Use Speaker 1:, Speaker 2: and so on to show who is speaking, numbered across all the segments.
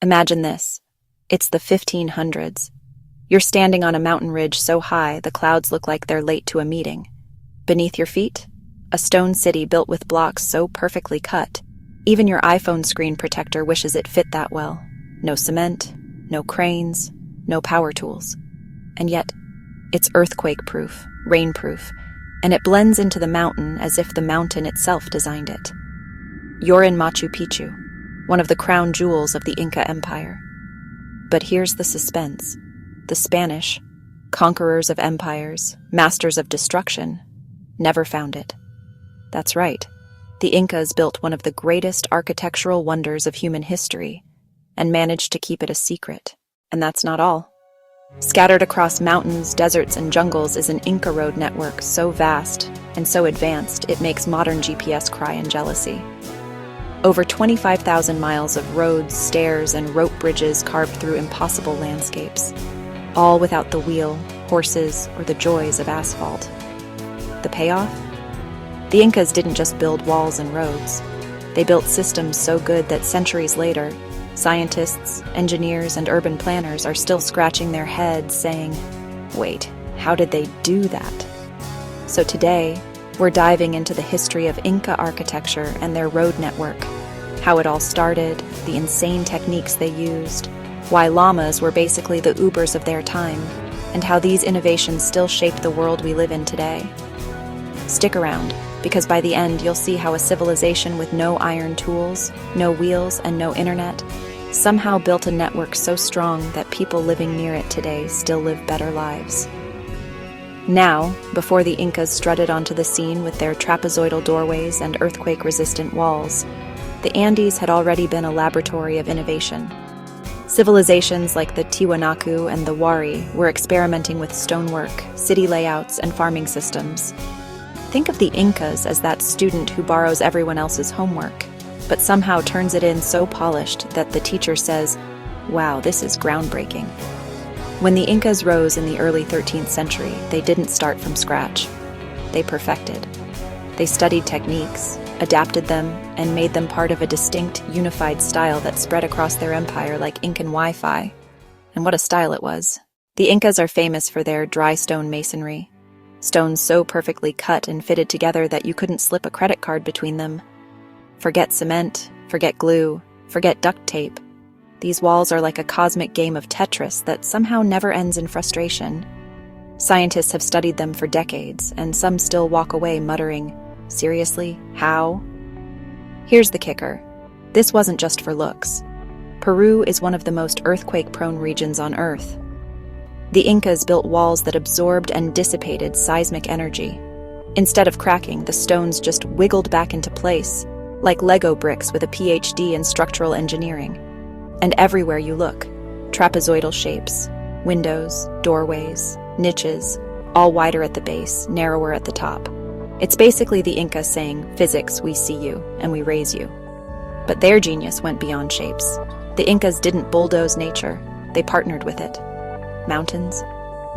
Speaker 1: Imagine this. It's the 1500s. You're standing on a mountain ridge so high the clouds look like they're late to a meeting. Beneath your feet, a stone city built with blocks so perfectly cut, even your iPhone screen protector wishes it fit that well. No cement, no cranes, no power tools. And yet, it's earthquake-proof, rain-proof, and it blends into the mountain as if the mountain itself designed it. You're in Machu Picchu, one of the crown jewels of the Inca Empire. But here's the suspense. The Spanish, conquerors of empires, masters of destruction, never found it. That's right. The Incas built one of the greatest architectural wonders of human history and managed to keep it a secret. And that's not all. Scattered across mountains, deserts, and jungles is an Inca road network so vast and so advanced it makes modern GPS cry in jealousy. Over 25,000 miles of roads, stairs, and rope bridges carved through impossible landscapes, all without the wheel, horses, or the joys of asphalt. The payoff? The Incas didn't just build walls and roads. They built systems so good that centuries later, scientists, engineers, and urban planners are still scratching their heads saying, wait, how did they do that? So today, we're diving into the history of Inca architecture and their road network, how it all started, the insane techniques they used, why llamas were basically the Ubers of their time, and how these innovations still shape the world we live in today. Stick around, because by the end you'll see how a civilization with no iron tools, no wheels, and no internet somehow built a network so strong that people living near it today still live better lives. Now, before the Incas strutted onto the scene with their trapezoidal doorways and earthquake-resistant walls, the Andes had already been a laboratory of innovation. Civilizations like the Tiwanaku and the Wari were experimenting with stonework, city layouts, and farming systems. Think of the Incas as that student who borrows everyone else's homework, but somehow turns it in so polished that the teacher says, "Wow, this is groundbreaking." When the Incas rose in the early 13th century, they didn't start from scratch. They perfected. They studied techniques, adapted them, and made them part of a distinct, unified style that spread across their empire like Incan Wi-Fi. And what a style it was. The Incas are famous for their dry stone masonry. Stones so perfectly cut and fitted together that you couldn't slip a credit card between them. Forget cement, forget glue, forget duct tape. These walls are like a cosmic game of Tetris that somehow never ends in frustration. Scientists have studied them for decades, and some still walk away muttering, "Seriously? How?" Here's the kicker. This wasn't just for looks. Peru is one of the most earthquake-prone regions on Earth. The Incas built walls that absorbed and dissipated seismic energy. Instead of cracking, the stones just wiggled back into place, like Lego bricks with a PhD in structural engineering. And everywhere you look, trapezoidal shapes, windows, doorways, niches, all wider at the base, narrower at the top. It's basically the Inca saying, "Physics, we see you, and we raise you." But their genius went beyond shapes. The Incas didn't bulldoze nature, they partnered with it. Mountains?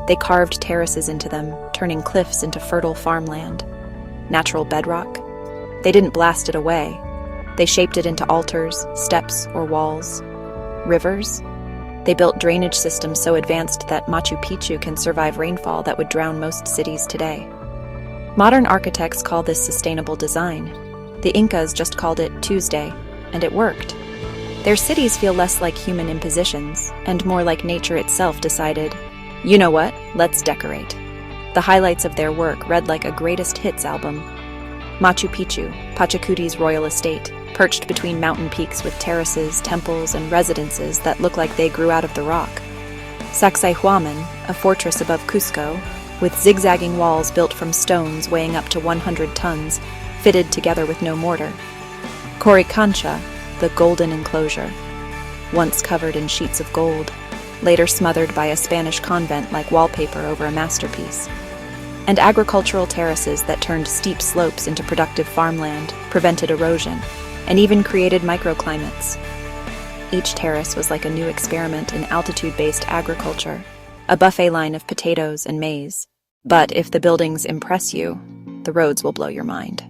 Speaker 1: They carved terraces into them, turning cliffs into fertile farmland. Natural bedrock? They didn't blast it away. They shaped it into altars, steps, or walls. Rivers? They built drainage systems so advanced that Machu Picchu can survive rainfall that would drown most cities today. Modern architects call this sustainable design. The Incas just called it Tuesday, and it worked. Their cities feel less like human impositions, and more like nature itself decided, "You know what? Let's decorate." The highlights of their work read like a greatest hits album. Machu Picchu, Pachacuti's royal estate, perched between mountain peaks with terraces, temples, and residences that look like they grew out of the rock. Sacsayhuamán, a fortress above Cusco, with zigzagging walls built from stones weighing up to 100 tons, fitted together with no mortar. Coricancha, the golden enclosure, once covered in sheets of gold, later smothered by a Spanish convent like wallpaper over a masterpiece. And agricultural terraces that turned steep slopes into productive farmland, prevented erosion, and even created microclimates. Each terrace was like a new experiment in altitude-based agriculture, a buffet line of potatoes and maize. But if the buildings impress you, the roads will blow your mind.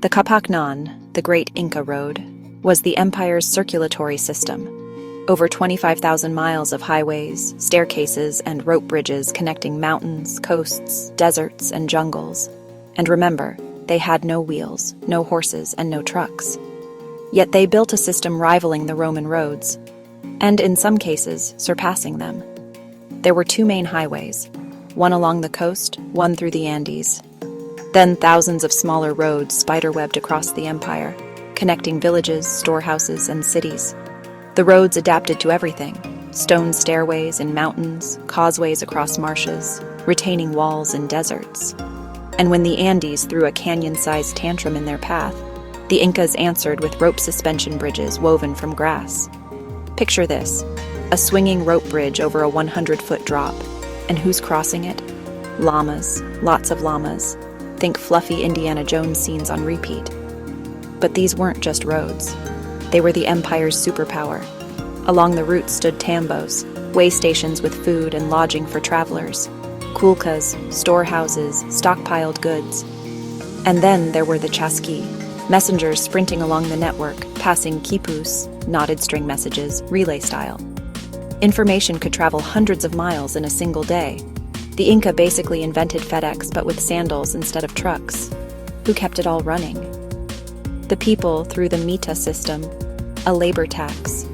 Speaker 1: The Qhapaq, the Great Inca Road, was the empire's circulatory system. Over 25,000 miles of highways, staircases, and rope bridges connecting mountains, coasts, deserts, and jungles. And remember, they had no wheels, no horses, and no trucks. Yet they built a system rivaling the Roman roads, and in some cases, surpassing them. There were two main highways, one along the coast, one through the Andes. Then thousands of smaller roads spiderwebbed across the empire, connecting villages, storehouses, and cities. The roads adapted to everything: stone stairways in mountains, causeways across marshes, retaining walls in deserts. And when the Andes threw a canyon-sized tantrum in their path, the Incas answered with rope suspension bridges woven from grass. Picture this: a swinging rope bridge over a 100-foot drop. And who's crossing it? Llamas, lots of llamas. Think fluffy Indiana Jones scenes on repeat. But these weren't just roads. They were the empire's superpower. Along the route stood tambos, way stations with food and lodging for travelers, kulkas, storehouses, stockpiled goods. And then there were the chasqui, messengers sprinting along the network, passing quipus, knotted string messages, relay style. Information could travel hundreds of miles in a single day. The Inca basically invented FedEx, but with sandals instead of trucks. Who kept it all running? The people through the mita system, a labor tax.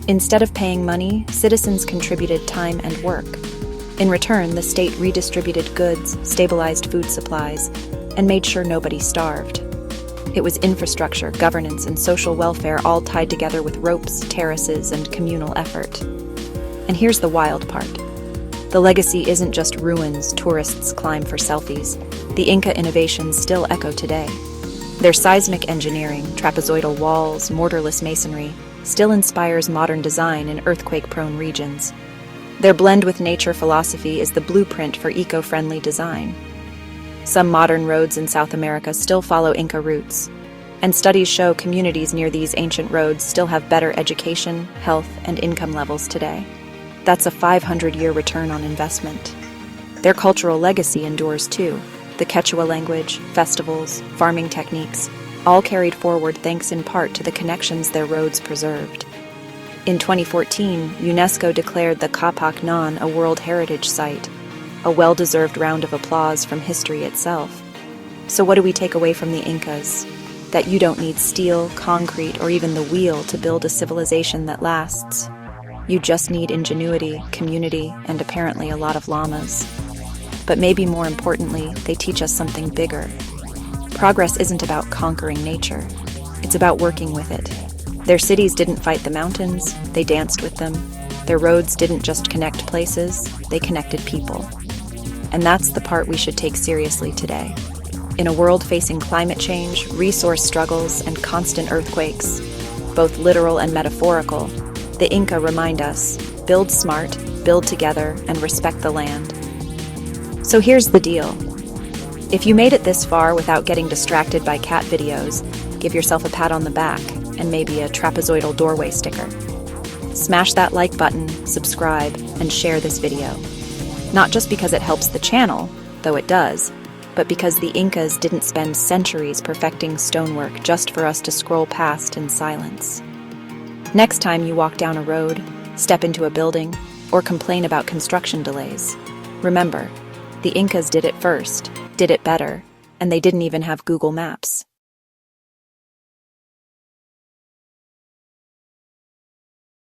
Speaker 1: Instead of paying money, citizens contributed time and work. In return, the state redistributed goods, stabilized food supplies, and made sure nobody starved. It was infrastructure, governance, and social welfare all tied together with ropes, terraces, and communal effort. And here's the wild part. The legacy isn't just ruins tourists climb for selfies. The Inca innovations still echo today. Their seismic engineering, trapezoidal walls, mortarless masonry, still inspires modern design in earthquake-prone regions. Their blend with nature philosophy is the blueprint for eco-friendly design. Some modern roads in South America still follow Inca routes, and studies show communities near these ancient roads still have better education, health, and income levels today. That's a 500-year return on investment. Their cultural legacy endures too. The Quechua language, festivals, farming techniques, all carried forward thanks in part to the connections their roads preserved. In 2014, UNESCO declared the Qhapaq a World Heritage Site, a well-deserved round of applause from history itself. So what do we take away from the Incas? That you don't need steel, concrete, or even the wheel to build a civilization that lasts. You just need ingenuity, community, and apparently a lot of llamas. But maybe more importantly, they teach us something bigger. Progress isn't about conquering nature. It's about working with it. Their cities didn't fight the mountains, they danced with them. Their roads didn't just connect places, they connected people. And that's the part we should take seriously today. In a world facing climate change, resource struggles, and constant earthquakes, both literal and metaphorical, the Inca remind us: build smart, build together, and respect the land. So here's the deal. If you made it this far without getting distracted by cat videos, give yourself a pat on the back and maybe a trapezoidal doorway sticker. Smash that like button, subscribe, and share this video. Not just because it helps the channel, though it does, but because the Incas didn't spend centuries perfecting stonework just for us to scroll past in silence. Next time you walk down a road, step into a building, or complain about construction delays, remember, the Incas did it first, did it better, and they didn't even have Google Maps.